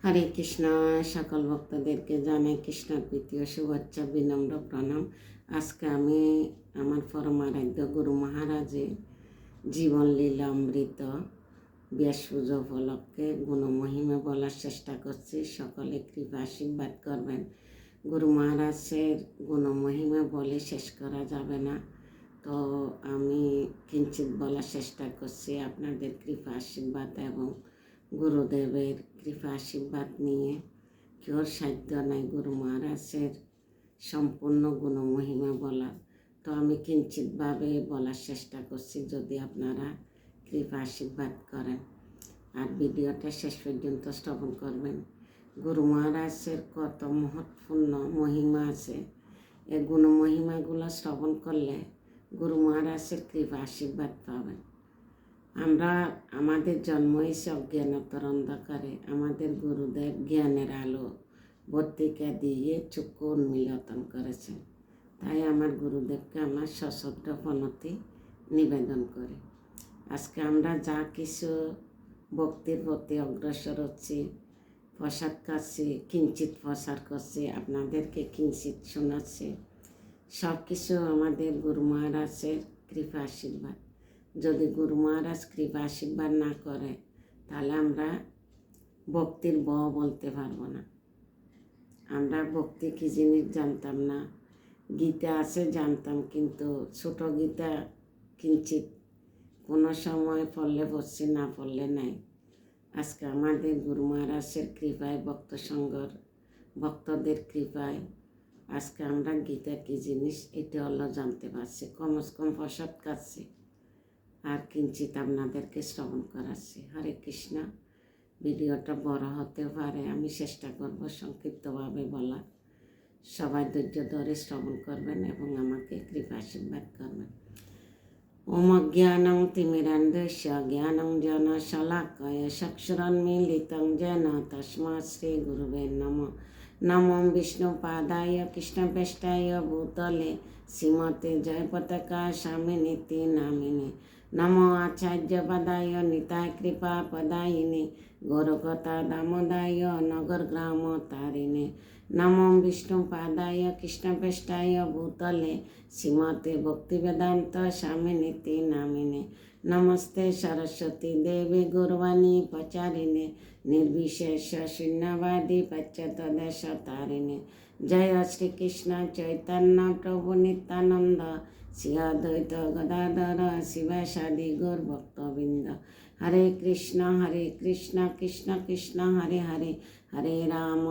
হরে কৃষ্ণ। সকল ভক্তদেরকে জানাই কৃষ্ণের প্রীতি ও শুভেচ্ছা, বিনম্র প্রণাম। আজকে আমি আমার পরম আরাধ্য গুরু মহারাজের জীবন লীলা অমৃত ব্যাস পুজো উপলক্ষে গুণমহিমা বলার চেষ্টা করছি। সকলে কৃপা আশীর্বাদ করবেন। গুরু মহারাজের গুণমহিমা বলে শেষ করা যাবে না, তো আমি কিঞ্চিত বলার চেষ্টা করছি। আপনাদের কৃপা আশীর্বাদ এবং গুরুদেবের কৃপা আশীর্বাদ নিয়ে কেউর সাধ্য নাই গুরু মহারাজের সম্পূর্ণ গুণমহিমা বলার, তো আমি কিঞ্চিতভাবে বলার চেষ্টা করছি। যদি আপনারা কৃপা আশীর্বাদ করেন আর ভিডিওটা শেষ পর্যন্ত শ্রবণ করবেন। গুরু মহারাজের কত মহৎপূর্ণ মহিমা আছে, এই গুণমহিমাগুলো শ্রবণ করলে গুরু মহারাজের কৃপা আশীর্বাদ পাবেন। আমরা আমাদের জন্ম হয়েছে অজ্ঞানতর অন্ধকারে, আমাদের গুরুদেব জ্ঞানের আলো বর্তিকা দিয়ে চক্ষু উন্মিলন করেছেন। তাই আমার গুরুদেবকে আমার সশ্রদ্ধ প্রণতি নিবেদন করি। আজকে আমরা যা কিছু ভক্তির প্রতি অগ্রসর হচ্ছি, প্রসাদ খাচ্ছি, কিঞ্চিত প্রসার করছি, আপনাদেরকে কিঞ্চিত শোনাচ্ছি, সব কিছু আমাদের গুরু মহারাজের কৃপা আশীর্বাদ। যদি গুরু মহারাজ কৃপা আশীর্বাদ না করে তাহলে আমরা ভক্তির বলতে পারবো না। আমরা ভক্তি কী জিনিস জানতাম না। গীতা আছে জানতাম, কিন্তু ছোট গীতা কিঞ্চিত কোনো সময় পড়লে পড়ছি, না পড়লে নাই। আজকে আমাদের গুরু মহারাজের কৃপায়, ভক্ত সঙ্গর ভক্তদের কৃপায় আজকে আমরা গীতা কী জিনিস এটা হলো জানতে পারছি। কমস কম প্রসাদ খাচ্ছি আর কিঞ্চিত আপনাদেরকে শ্রবণ করাচ্ছি। হরে কৃষ্ণ। ভিডিওটা বড় হতে পারে, আমি চেষ্টা করব সংক্ষিপ্তভাবে বলার। সবাই ধৈর্য ধরে শ্রবণ করবেন এবং আমাকে কৃপা আশীর্বাদ করবেন। ওম অজ্ঞানং তিমিরান্ধস্য জ্ঞানং জন শলাকায় চক্ষুরুন্মীলিतं येन তস্মাৎ শ্রী গুরুবে নমঃ। নমো বিষ্ণুপাদায় কৃষ্ণপ্রেষ্ঠায় ভূতলে শ্রীমতে জয়পতাকা স্বামিনীতি নামিনে। নমো আচার্যপদায় নিতায় কৃপা পদায়িনে গৌরকথা দামোদায় নগর গ্রাম তারিণে। নমো বিষ্ণুপাদায় কৃষ্ণপ্রেষ্ঠায় ভূতলে শ্রীমতে ভক্তিবেদান্ত স্বামিনীতি নামিনে। নমস্তে সরস্বতী দেবী গৌরবাণী প্রচারিণে নির্বিশেষ শূন্যবাদী পশ্চাৎদেশ তারিণে। জয় শ্রীকৃষ্ণ চৈতন্য প্রভু নিত্যানন্দ শ্রী অদ্বৈত গদাধর শিবাসাদি গৌর ভক্তবৃন্দ। হরে কৃষ্ণ কৃষ্ণ কৃষ্ণ হরে হরে, হরে রাম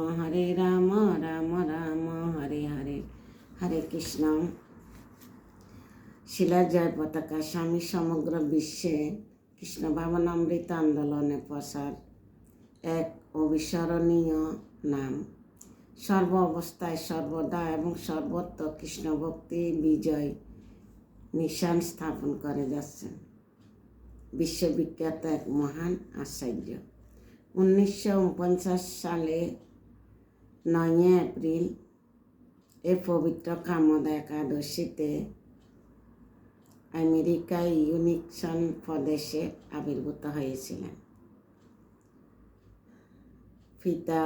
রাম রাম হরে হরে। হরে কৃষ্ণ। শিলা জয় পতাকা স্বামী সমগ্র বিশ্বে কৃষ্ণ ভাবনামৃত আন্দোলনে প্রসার এক অবিস্মরণীয় নাম। সর্ব অবস্থায় সর্বদা এবং সর্বত্র কৃষ্ণ ভক্তি বিজয় নিশান স্থাপন করে যাচ্ছেন বিশ্ববিখ্যাত এক মহান আচার্য। 1949 সালে 9 এপ্রিল এ পবিত্র কামদা একাদশীতে আমেরিকায় ইউনিকসন প্রদেশে আবির্ভূত হয়েছিলেন। পিতা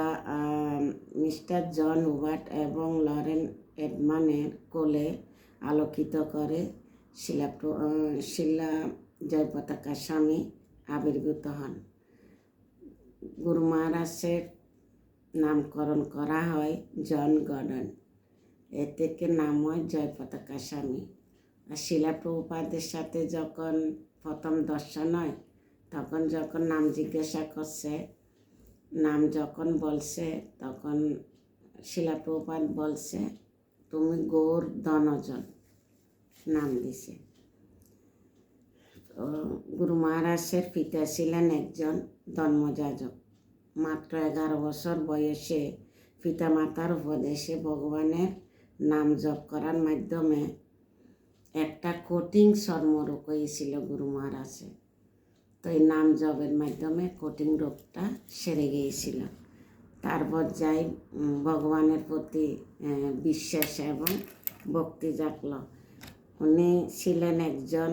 মিস্টার জন হুবার্ট এবং লরেন এডমানের কোলে আলোকিত করে শিলা জয় পতাকা স্বামী আবির্ভূত হন। গুরু মহারাজের নামকরণ করা হয় জন গর্ডন, এ থেকে নাম হয় জয় পতাকা স্বামী। আর শিলা প্রভুপাদের সাথে যখন প্রথম দর্শন হয়, তখন যখন নাম জিজ্ঞাসা করছে, নাম যখন বলছে, তখন শিলা প্রভুপাদ বলছে তুমি গৌর ধনজন নাম দিছে। গুরু মহারাজের পিতা ছিলেন একজন ধর্মযাজক। মাত্র 11 বছর বয়সে পিতা মাতার উপদেশে ভগবানের নাম জপ করার মাধ্যমে একটা কঠিন চর্মরোগ হয়েছিল গুরু মহারাজের। তো এই নাম জপের মাধ্যমে কঠিন রোগটা সেরে গিয়েছিল। তারপর যাই ভগবানের প্রতি বিশ্বাস এবং ভক্তি জাগল। উনি ছিলেন একজন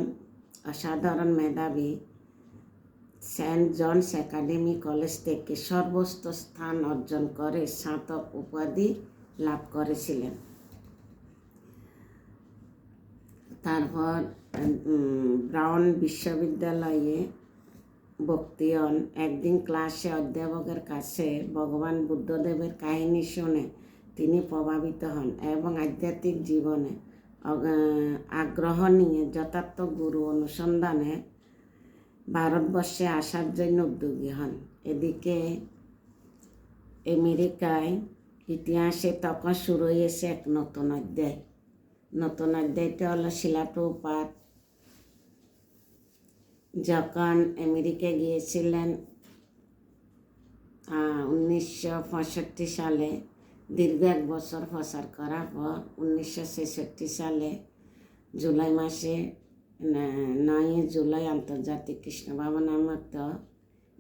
অসাধারণ মেধাবী সেন্ট জনস একাডেমি কলেজ থেকে সর্বোচ্চ স্থান অর্জন করে স্নাতক উপাধি লাভ করেছিলেন। তারপর ব্রাউন বিশ্ববিদ্যালয়ে ভর্তি হন। একদিন ক্লাসে অধ্যাপকের কাছে ভগবান বুদ্ধদেবের কাহিনী শুনে তিনি প্রভাবিত হন এবং আধ্যাত্মিক জীবনে আগ্রহ নিয়ে যথার্থ গুরু অনুসন্ধানে ভারতবর্ষে আসার জন্য উদ্যোগী হন। এদিকে আমেরিকায় ইতিহাসে তখন শুরু হয়েছে এক নতুন অধ্যায়। নতুন অধ্যায়টা হলো শিলা প্রভুপাদ যখন আমেরিকা গিয়েছিলেন 1965 সালে, দীর্ঘ 1 বছর প্রচার করার পর 1966 সালে জুলাই মাসে 9 জুলাই আন্তর্জাতিক কৃষ্ণ ভাবনামৃত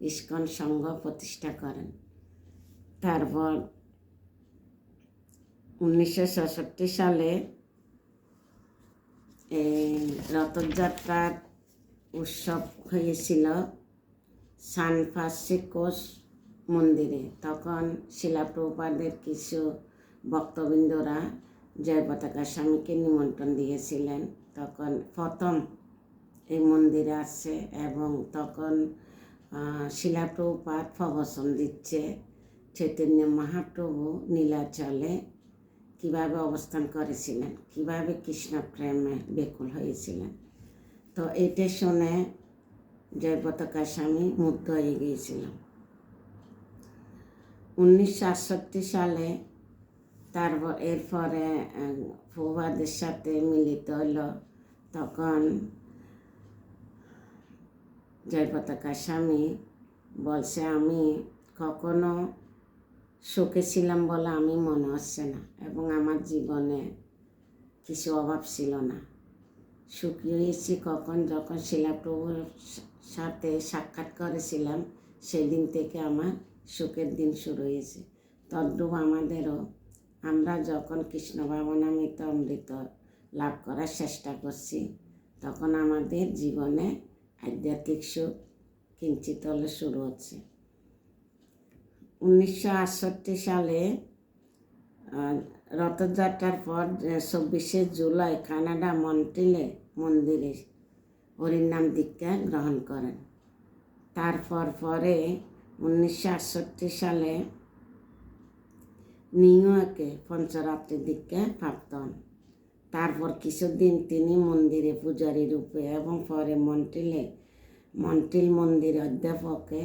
ইস্কন সংঘ প্রতিষ্ঠা করেন। তারপর 1966 সালে রথযাত্রার উৎসব হয়েছিল সান ফ্রান্সিসকোস মন্দিরে। তখন শিলা প্রভুপাদের কিছু ভক্তবৃন্দরা জয় পতাকা স্বামীকে নিমন্ত্রণ দিয়েছিলেন। তখন প্রথম এই মন্দিরে আসছে এবং তখন শিলা প্রভুপাদ প্রবচন দিচ্ছে চৈতন্য মহাপ্রভু নীলাচলে কীভাবে অবস্থান করেছিলেন, কীভাবে কৃষ্ণ প্রেমে ব্যাকুল হয়েছিলেন। তো এটা শুনে জয় পতাকা স্বামী মুগ্ধ হয়ে গিয়েছিলাম। 1968 সালে তারপর এরপরে প্রভুপাদের সাথে মিলিত হল। তখন জয় পতাকা স্বামী বলছে, আমি কখনো সুখে ছিলাম বলে আমি মনে হচ্ছে না এবং আমার জীবনে কিছু অভাব ছিল না। সুখী হয়েছি কখন, যখন শিলাপ্রভুর সাথে সাক্ষাৎ করেছিলাম, সেদিন থেকে আমার সুখের দিন শুরু হয়েছে। তদ্রূপ আমাদেরও আমরা যখন কৃষ্ণ ভাবনামৃত অমৃত লাভ করার চেষ্টা করছি, তখন আমাদের জীবনে আধ্যাত্মিক সুখ কিঞ্চিত হলে শুরু হচ্ছে। 1968 সালে রথযাত্রার পর 24 জুলাই কানাডা মন্ট্রিলে মন্দিরে হরিনাম দীক্ষা গ্রহণ করেন। তারপর পরে 1968 সালে নিউ ইয়র্কে পঞ্চরাত্রি দীক্ষা প্রাপ্ত হন। তারপর কিছুদিন তিনি মন্দিরে পূজারী রূপে এবং পরে মন্ট্রিল মন্দির অধ্যাপকে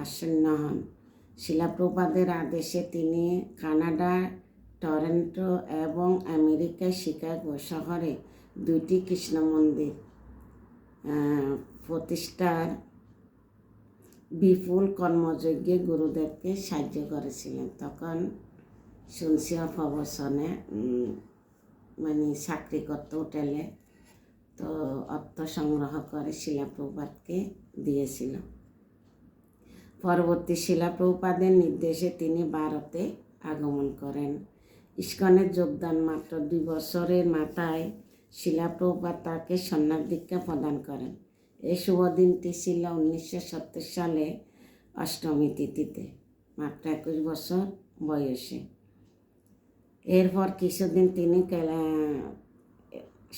আসন্ন হন। শিলা প্রভুপাদের আদেশে তিনি কানাডা, টরন্টো এবং আমেরিকার শিকাগো শহরে 2টি কৃষ্ণ মন্দির প্রতিষ্ঠার বিপুল কর্মযজ্ঞে গুরুদেবকে সাহায্য করেছিলেন। তখন শুনছি প্রবচনে মানে চাকরি করত হোটেলে, তো অর্থ সংগ্রহ করে শিলা প্রভুপাদকে দিয়েছিল। পরবর্তী শিলা প্রভুপাদের নির্দেশে তিনি ভারতে আগমন করেন। ইস্কনের যোগদান মাত্র 2 বছরের মাথায় শিলা প্রভুপাদ তাকে সন্ন্যাস দীক্ষা প্রদান করেন। এই শুভ দিনটি ছিল 1970 সালে অষ্টমী তিথিতে, মাত্র 21 বছর বয়সে। এরপর কিছুদিন তিনি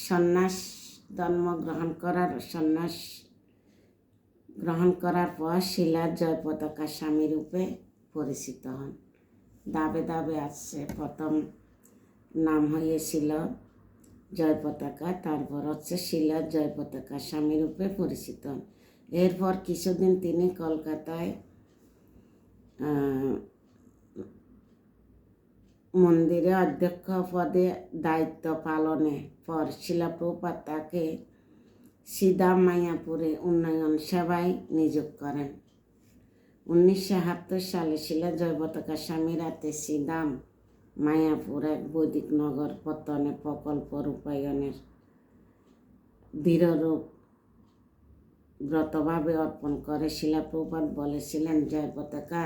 সন্ন্যাস গ্রহণ করার পর শিলা জয় পতাকা স্বামী রূপে পরিচিত হন। ধাপে ধাপে আসছে। প্রথম নাম হয়েছিল জয় পতাকা, তারপর হচ্ছে শিলা জয় পতাকা স্বামী রূপে পরিচিত হন। এরপর কিছুদিন তিনি কলকাতায় মন্দিরে অধ্যক্ষ পদে দায়িত্ব পালনের পর শিলা প্রভুপাদ তাকে সিদাম মায়াপুরে উন্নয়ন সেবায় নিয়োগ করেন। 1971 সালে শিলা জয় পতাকা স্বামীর হাতে সিদাম মায়াপুর এক বৈদিক নগর পত্তনে প্রকল্প রূপায়ণের দৃঢ়রূপ ব্রতভাবে অর্পণ করে শিলা প্রভুপাদ বলেছিলেন, জয় পতাকা,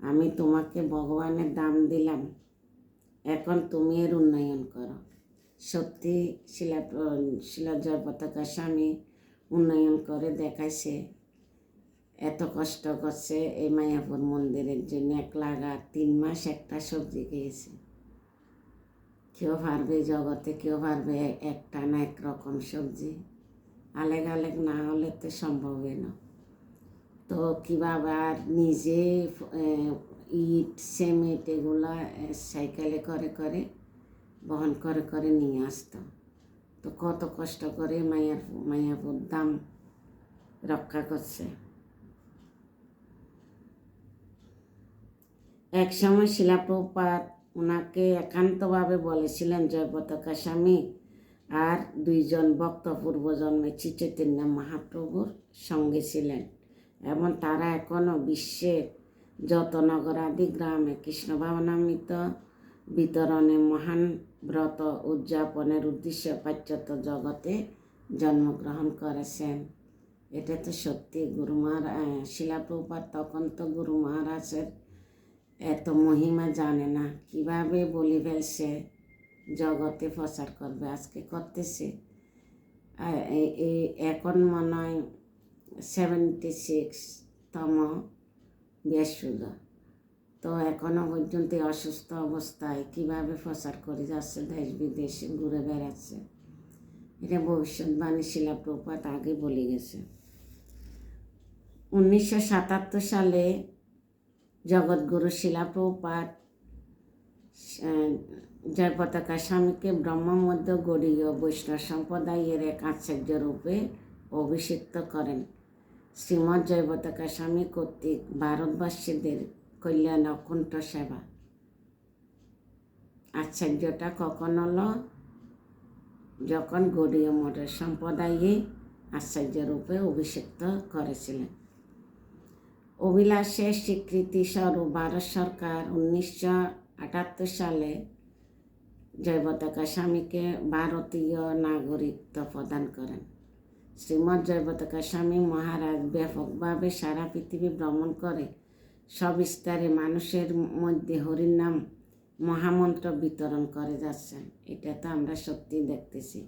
আমি তোমাকে ভগবানের দাম দিলাম, এখন তুমি এর উন্নয়ন করো। সত্যি শিলা জয় পতাকা স্বামী উন্নয়ন করে দেখাইছে। এত কষ্ট করছে এই মায়াপুর মন্দিরের জন্য, 1 লাগার 3 মাস একটা সবজি খেয়েছে। কেউ পারবে জগতে, কেউ পারবে একটা না একরকম সবজি? আলেগ আলেগ না হলে তো সম্ভবই না। তো কীভাবে আর নিজে ইট সিমেন্ট এগুলা সাইকেলে করে করে বহন করে করে নিয়ে আসতো। তো কত কষ্ট করে মায়াপুর ধাম রক্ষা করছে। এক সময় শিলা প্রভুপাদ ওনাকে একান্তভাবে বলেছিলেন জয় পতাকা স্বামী আর 2 জন ভক্ত পূর্বজন্মে শ্রী চৈতন্য মহাপ্রভুর সঙ্গে ছিলেন এবং তারা এখনও বিশ্বের যত নগরাদি গ্রামে কৃষ্ণ ভাবনামৃত বিতরণে মহান ব্রত উদযাপনের উদ্দেশ্যে পাশ্চাত্য জগতে জন্মগ্রহণ করেছেন। এটা তো সত্যি। শিলা প্রভুপাদ তখন তো গুরু মহারাজের এত মহিমা জানে না, কিভাবে বলি ফেলছে জগতে প্রচার করবে, আজকে করতেছে। এখন মনে হয় 76তম বৃহস্পতিবার। তো এখনো পর্যন্ত অসুস্থ অবস্থায় কিভাবে প্রচার করে যাচ্ছে, দেশ বিদেশে ঘুরে বেড়াচ্ছে। এটা ভবিষ্যৎবাণী শিলা প্রভুপাদ আগে বলে গেছে। 1977 সালে জগৎগুরু শিলা প্রভুপাদ জয় পতাকা স্বামীকে ব্রহ্মমধ্য গৌড়ীয় বৈষ্ণব সম্প্রদায়ের এক আচার্য রূপে অভিষিক্ত করেন। শ্রীমৎ জয় পতাকা স্বামী কর্তৃক ভারতবাসীদের কল্যাণ অকুণ্ঠ সেবা। আচার্যটা কখন হলো? যখন গৌড়ীয় মঠের সম্প্রদায়ে আচার্য রূপে অভিষিক্ত করেছিলেন। অভিলাষের স্বীকৃতি স্বরূপ ভারত সরকার 1978 সালে জয় পতাকা স্বামীকে ভারতীয় নাগরিকত্ব প্রদান করেন। শ্রীমৎ জয় পতাকা স্বামী মহারাজ ব্যাপকভাবে সারা পৃথিবী ভ্রমণ করে সবিস্তারে মানুষের মধ্যে হরির নাম মহামন্ত্র বিতরণ করে যাচ্ছেন। এটা তো আমরা সত্যি দেখতেছি।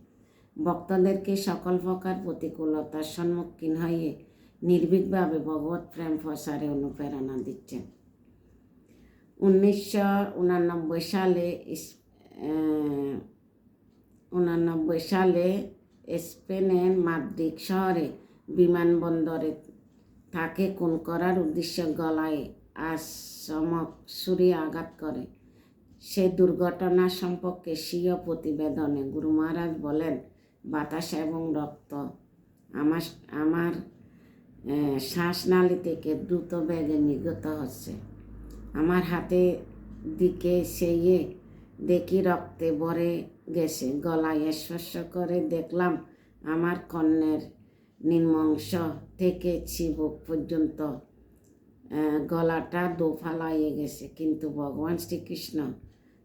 ভক্তদেরকে সকল প্রকার প্রতিকূলতার সম্মুখীন হয়ে নির্ভীকভাবে ভগবত প্রেম প্রসারে অনুপ্রেরণা দিচ্ছেন। 1999 সালে স্পেনের মাদ্রিদ শহরে বিমানবন্দরে তাকে খুন করার উদ্দেশ্যে গলায় আচমক ছুরি আঘাত করে। সে দুর্ঘটনা সম্পর্কে স্বীয় প্রতিবেদনে গুরু মহারাজ বলেন, বাতাস এবং রক্ত আমার শ্বাসনালী থেকে দ্রুত বেগে নির্গত হচ্ছে। আমার হাতে দিকে চেয়ে দেখি রক্তে ভরে গেছে। গলায় স্পর্শ করে দেখলাম আমার কর্ণের নিম্নাংশ থেকে চিবুক পর্যন্ত গলাটা দোফালাইয়ে গেছে। কিন্তু ভগবান শ্রীকৃষ্ণ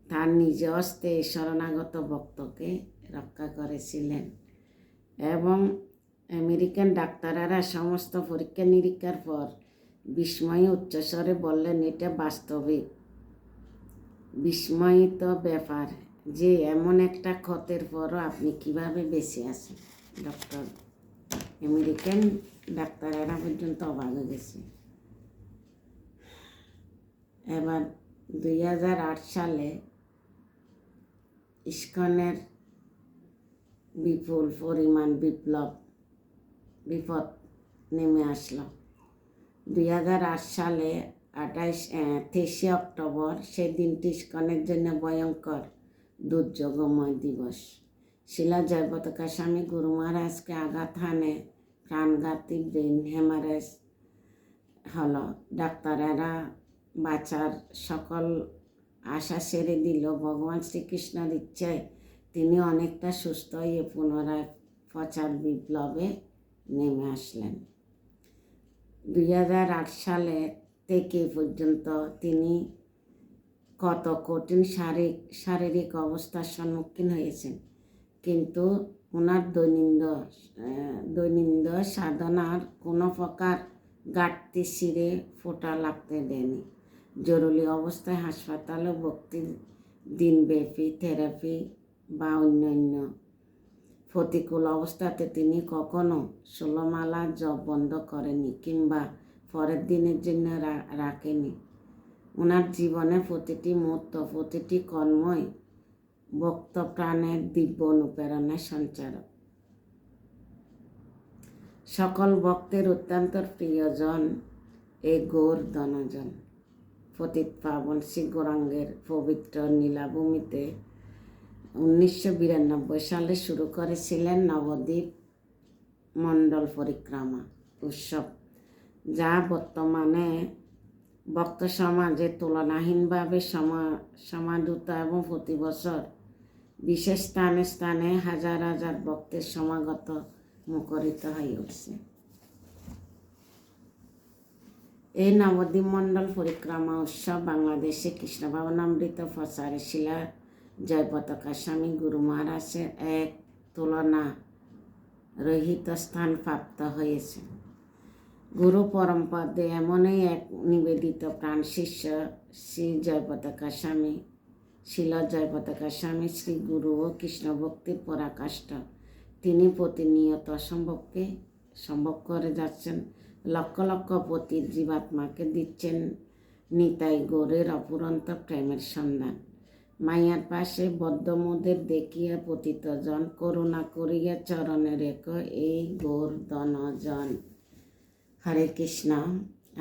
তার নিজ হস্তে শরণাগত ভক্তকে রক্ষা করেছিলেন এবং আমেরিকান ডাক্তাররা সমস্ত পরীক্ষা নিরীক্ষার পর বিস্ময়ে উচ্চস্বরে বললেন, এটা বাস্তবিক বিস্ময়িত ব্যাপার যে এমন একটা ক্ষতের পরও আপনি কিভাবে বেঁচে আছেন। আমেরিকান ডাক্তাররা পর্যন্ত অবাক হয়ে গেছে। এবার 2008 সালে ইস্কনের বিপুল পরিমাণ বিপদ নেমে আসলো। 2008 সালে 23 অক্টোবর সেদিনটি ইস্কনের জন্য ভয়ঙ্কর দুর্যোগময় দিবস। শিলা জয় পতাকা স্বামী গুরু মহারাজকে আঘাত হানে প্রাণঘাতী ব্রেন হ্যামারেজ হলো। ডাক্তারেরা বাঁচার সকল আশা ছেড়ে দিল। ভগবান শ্রীকৃষ্ণের ইচ্ছায় তিনি অনেকটা সুস্থ হয়ে পুনরায় প্রচার বিপ্লবে নেমে আসলেন। 2008 সালে থেকে পর্যন্ত তিনি কত কঠিন শারীরিক অবস্থার সম্মুখীন হয়েছেন, কিন্তু ওনার দৈনন্দিন সাধনার কোনো প্রকার ঘাটতি ছিঁড়ে ফোঁটা লাগতে দেয়নি। জরুরি অবস্থায় হাসপাতালে ভর্তি, দিনব্যাপী থেরাপি বা অন্যান্য প্রতিকূল অবস্থাতে তিনি কখনো 16 মালা জপ বন্ধ করেননি কিংবা পরের দিনের জন্য রাখেনি। ওনার জীবনে প্রতিটি মুহূর্ত, প্রতিটি কর্মই ভক্ত প্রাণের দিব্য অনুপ্রেরণার সঞ্চারক। সকল ভক্তের অত্যন্ত প্রিয়জন এই গৌর ধনজন। পতিত পাবন শ্রী গৌরাঙ্গের পবিত্র নীলাভূমিতে 1992 সালে শুরু করেছিলেন নবদ্বীপ মণ্ডল পরিক্রমা উৎসব, যা বর্তমানে ভক্ত সমাজে তুলনাহীনভাবে সমাদৃত এবং প্রতি বছর বিশেষ স্থানে স্থানে হাজার হাজার ভক্তের সমাগত মুখরিত হয়ে উঠছে। এই নবদ্বীপ মণ্ডল পরিক্রমা উৎসব বাংলাদেশে কৃষ্ণ ভাবনামৃত প্রচারে শিলা জয়পতাকা স্বামী গুরু মহারাজের এক তুলনা রহিত স্থান প্রাপ্ত হয়েছে। গুরু পরমপদে এমনই এক নিবেদিত প্রাণ শিষ্য শ্রী জয়পতাকা স্বামী, শিল জয়পতাকা স্বামী শ্রী গুরু ও কৃষ্ণ ভক্তির পরাকাষ্ঠা। তিনি প্রতিনিয়ত অসম্ভবকে সম্ভব করে যাচ্ছেন, লক্ষ লক্ষ পতিত জীবাত্মাকে দিচ্ছেন নিতাই গৌরের অপুরন্ত প্রেমের সন্ধান। মাইয়ার পাশে বদ্ধমোদের দেখিয়া পতিতজন, করুণা করিয়া চরণে রেখো এই গৌর ধনজন। হরে কৃষ্ণ।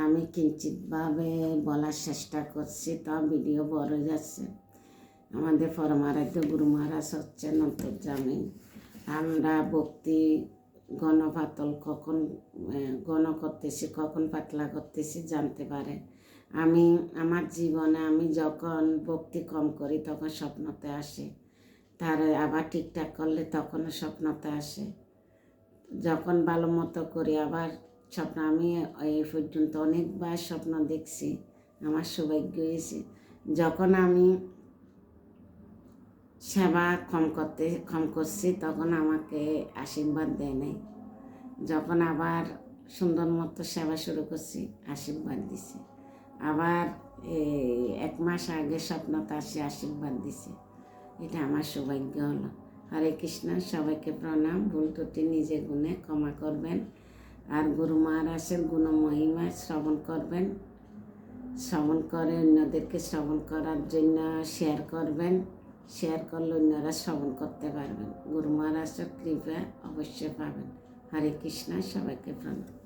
আমি কিঞ্চিতভাবে বলার চেষ্টা করছি, তা ভিডিও বড় যাচ্ছে। আমাদের পরমারাধ্য গুরু মহারাজ হচ্ছেন অন্তর্যামী। আমরা ভক্তি গণপাতল কখন গণ করতেছি, কখন পাতলা করতেছি জানতে পারে। আমার জীবনে আমি যখন ভক্তি কম করি তখন স্বপ্নতে আসে, তার আবার ঠিকঠাক করলে তখনও স্বপ্নতে আসে। যখন ভালো মতো করি আবার স্বপ্ন। আমি এই পর্যন্ত অনেকবার স্বপ্ন দেখছি, আমার সৌভাগ্য হয়েছে। যখন আমি সেবা কম করছি তখন আমাকে আশীর্বাদ দেয় নাই। যখন আবার সুন্দর মতো সেবা শুরু করছি আশীর্বাদ দিছে। আবার 1 মাস আগে স্বপ্নতে আসে আশীর্বাদ দিছে। এটা আমার সৌভাগ্য হলো। হরে কৃষ্ণ। সবাইকে প্রণাম। ভুল ত্রুটি নিজে গুণে ক্ষমা করবেন, আর গুরু মহারাজের গুণ মহিমা শ্রবণ করবেন। শ্রবণ করে অন্যদেরকে শ্রবণ করার জন্য শেয়ার করবেন। শেয়ার করলে অন্যরা শ্রবণ করতে পারবেন। গুরু মহারাজের কৃপা অবশ্যই পাবেন। হরে কৃষ্ণ। সবাইকে প্রণাম।